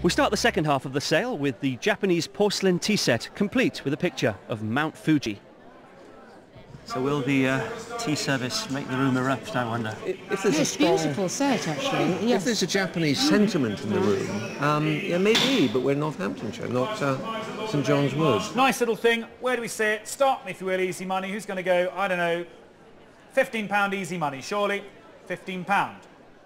We start the second half of the sale with the Japanese porcelain tea set, complete with a picture of Mount Fuji. So will the tea service make the room erupt, I wonder? If there's It's a beautiful set, actually. Yes. If there's a Japanese sentiment in the room, yeah, maybe, but we're Northamptonshire, not St John's Wood. Nice little thing. Where do we see it? Start me if you will, easy money. Who's going to go, I don't know, £15 easy money, surely? £15.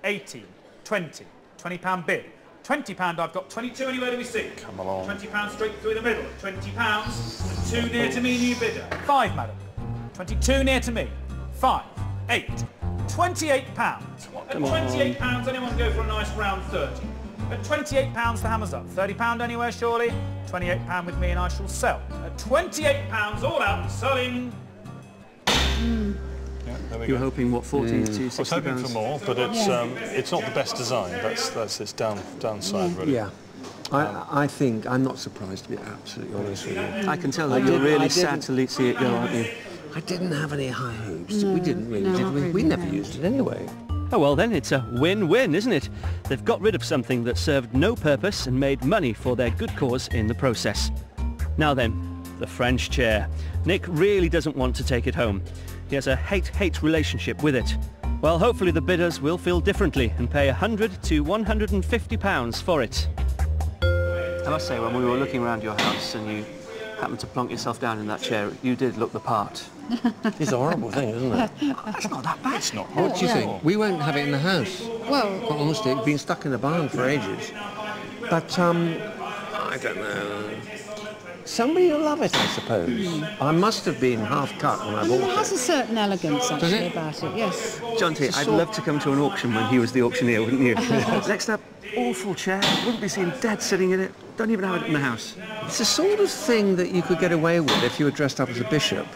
18. 20. £20 bid. £20, I've got 22, anywhere do we see? Come along. £20 straight through the middle. £20, 2 near to me, new bidder. 5, madam. 22 near to me. 5, 8, £28. At £28, anyone go for a nice round 30? At £28, the hammer's up. £30 anywhere, surely? £28 with me and I shall sell. At £28, all out, selling. Yeah, there we You were go. hoping, what, 40 to 60 I was hoping for more, but it's not the best design. That's its downside, really. Yeah. I think, I'm not surprised, to be absolutely honest with you. I can tell that you're really sad to see it go, aren't you? I didn't have any high hopes. We didn't really, did we? We never used it anyway. Oh well then, it's a win-win, isn't it? They've got rid of something that served no purpose and made money for their good cause in the process. Now then, the French chair. Nick really doesn't want to take it home. He has a hate-hate relationship with it. Well, hopefully the bidders will feel differently and pay £100 to £150 for it. I must say, when we were looking around your house and you happened to plonk yourself down in that chair, you did look the part. It's a horrible thing, isn't it? It's not that bad. It's not What do you Yeah. think? We won't have it in the house. Well, Quite honestly, it's been stuck in the barn for ages. But, I don't know. Somebody will love it, I suppose. I must have been half cut when I it bought has a it. certain elegance, actually, it? about it, yes. Jonty, I'd love to come to an auction when he was the auctioneer, wouldn't you? Next up, awful chair. Wouldn't be seen dead sitting in it. Don't even have it in the house. It's the sort of thing that you could get away with if you were dressed up as a bishop.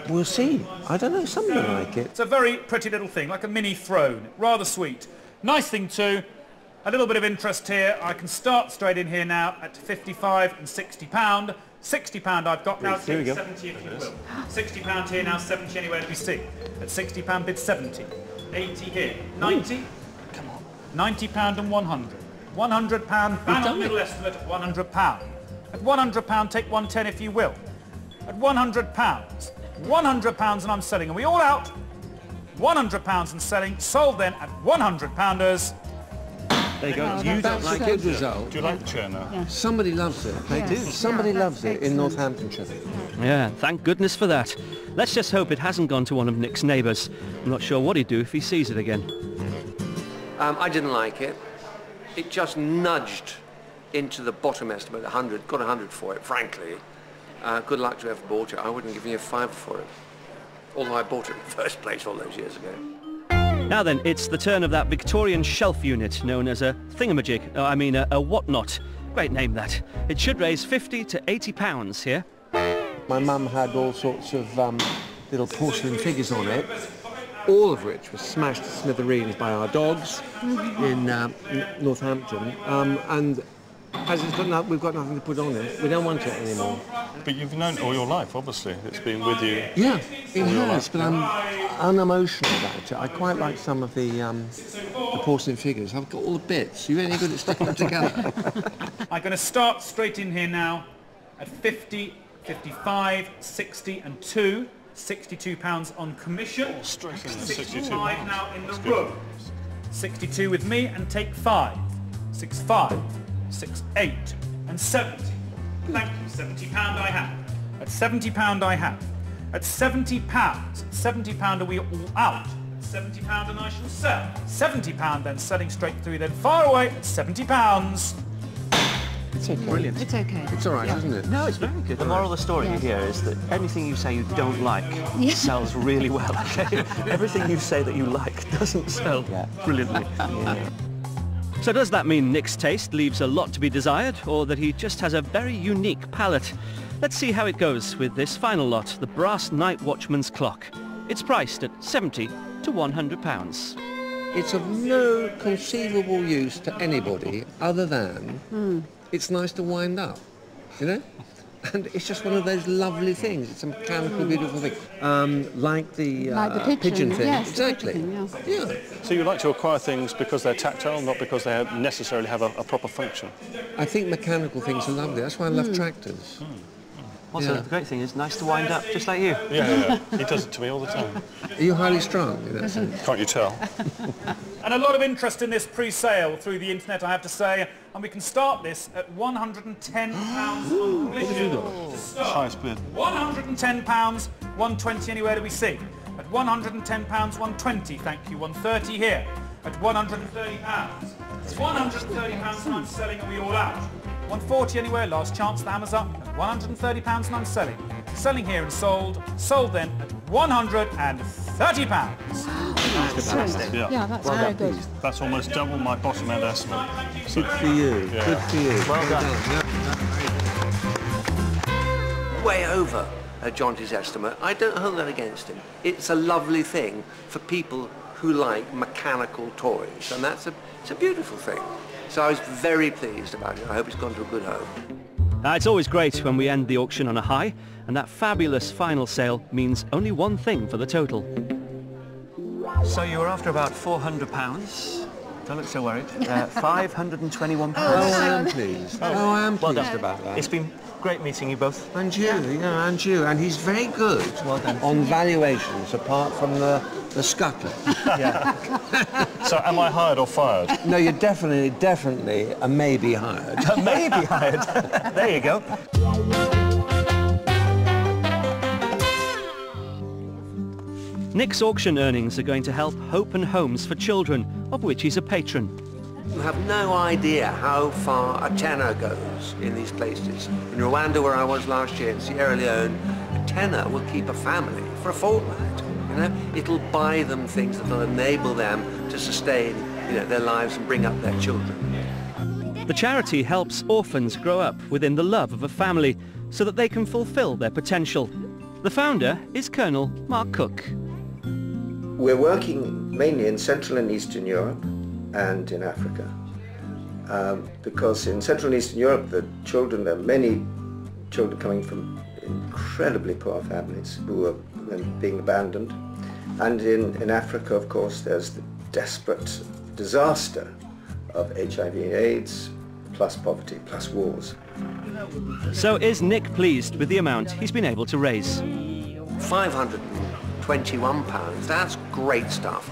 We'll see. I don't know, something like it. It's a very pretty little thing, like a mini throne. Rather sweet. Nice thing too. A little bit of interest here. I can start straight in here now at £55 and £60. £60 I've got now. Here we go. 70 if you will. £60 here now, 70 anywhere to be seen. At £60 bid 70. 80 here. 90. Come on. £90 and 100. £100. Bang on middle estimate at £100. At £100 take 110 if you will. At £100. £100 and I'm selling. Are we all out? £100 and selling. Sold then at £100. There you go. You That's a good result. Do you like the chair now? Yeah. Somebody loves it. They do. Somebody loves it in Northamptonshire. Yeah, thank goodness for that. Let's just hope it hasn't gone to one of Nick's neighbours. I'm not sure what he'd do if he sees it again. I didn't like it. It just nudged into the bottom estimate, 100. Got 100 for it, frankly. Good luck to whoever bought it. I wouldn't give you a fiver for it. Although I bought it in the first place all those years ago. Now then, it's the turn of that Victorian shelf unit known as a thingamajig. A whatnot. Great name, that. It should raise £50 to £80 here. My mum had all sorts of little porcelain figures on it, all of which were smashed to smithereens by our dogs in Northampton. And as we've got nothing to put on it, we don't want it anymore. But you've known it all your life, obviously. It's been with you. Yeah, it has, but I'm unemotional about it. I quite like some of the porcelain figures. I've got all the bits. You're any good at sticking them together? I'm going to start straight in here now at 50, 55, 60 and 2. £62 on commission. Oh, straight in at 65 £62. now in the That's good. room. 62 with me and take 5. 65, 68 and 70. Thank you, £70 I have. At £70 I have. At £70, £70 are we all out. £70 and I shall sell. £70 then selling straight through, then far away at £70. It's okay. Brilliant. It's okay. It's all right, isn't it? No, it's very good. The moral of the story here is that anything you say you don't like sells really well, okay? Everything you say that you like doesn't sell brilliantly. So does that mean Nick's taste leaves a lot to be desired, or that he just has a very unique palate? Let's see how it goes with this final lot, the brass night watchman's clock. It's priced at £70 to £100. It's of no conceivable use to anybody other than it's nice to wind up, you know? And it's just one of those lovely things. It's a mechanical, beautiful thing. Like the pigeon thing. yes, Exactly. The pigeon thing, Yeah. So you like to acquire things because they're tactile, not because they necessarily have a proper function? I think mechanical things are lovely. That's why I love tractors. Also, the great thing is nice to wind up, just like you. Yeah. He does it to me all the time. Are you highly strung in that sense? Can't you tell? And a lot of interest in this pre-sale through the internet, I have to say, and we can start this at £110 on collision. Highest bid. £110, 120 anywhere do we see? At £110, 120, thank you, 130 here. At £130. It's £130 and I'm selling, are we all out? 140 anywhere, last chance, the hammer's up. At £130 and I'm selling. Selling here and sold. Sold then at £130. Yeah, that's very good. That's almost double my bottom end estimate. So, Good for you. Yeah. Good for you. Well done. Way over Jonty's estimate. I don't hold that against him. It's a lovely thing for people who like mechanical toys, and it's a beautiful thing. So I was very pleased about it. I hope it's gone to a good home. It's always great when we end the auction on a high, and that fabulous final sale means only one thing for the total. So you were after about £400. Don't look so worried. £521. Oh, I am pleased. Oh, I am Well pleased done. about that. It's been great meeting you both. And you, and you. And he's very good on valuations, apart from the scuttler. so am I hired or fired? No, you're definitely a maybe hired. Maybe hired. There you go. Nick's auction earnings are going to help Hope and Homes for Children, of which he's a patron. You have no idea how far a tenner goes in these places. In Rwanda, where I was last year, in Sierra Leone, a tenner will keep a family for a fortnight. You know, it'll buy them things that will enable them to sustain, their lives and bring up their children. The charity helps orphans grow up within the love of a family so that they can fulfill their potential. The founder is Colonel Mark Cook. We're working mainly in Central and Eastern Europe and in Africa, because in Central and Eastern Europe there are many children coming from incredibly poor families who are then being abandoned, and in Africa, of course, there's the desperate disaster of HIV and AIDS, plus poverty, plus wars. So is Nick pleased with the amount he's been able to raise? £521, that's great stuff.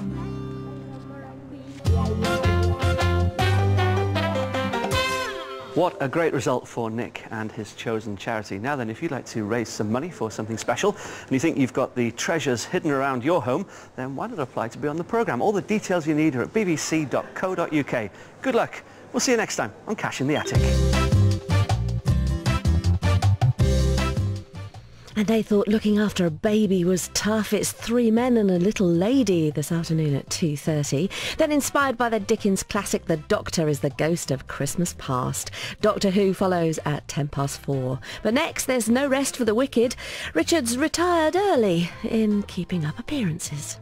What a great result for Nick and his chosen charity. Now then, if you'd like to raise some money for something special and you think you've got the treasures hidden around your home, then why not apply to be on the programme? All the details you need are at bbc.co.uk. Good luck. We'll see you next time on Cash in the Attic. And they thought looking after a baby was tough. It's 3 men and a little lady this afternoon at 2:30. Then inspired by the Dickens classic The Doctor is the Ghost of Christmas Past. Doctor Who follows at 4:10. But next there's no rest for the wicked. Richard's retired early in keeping up appearances.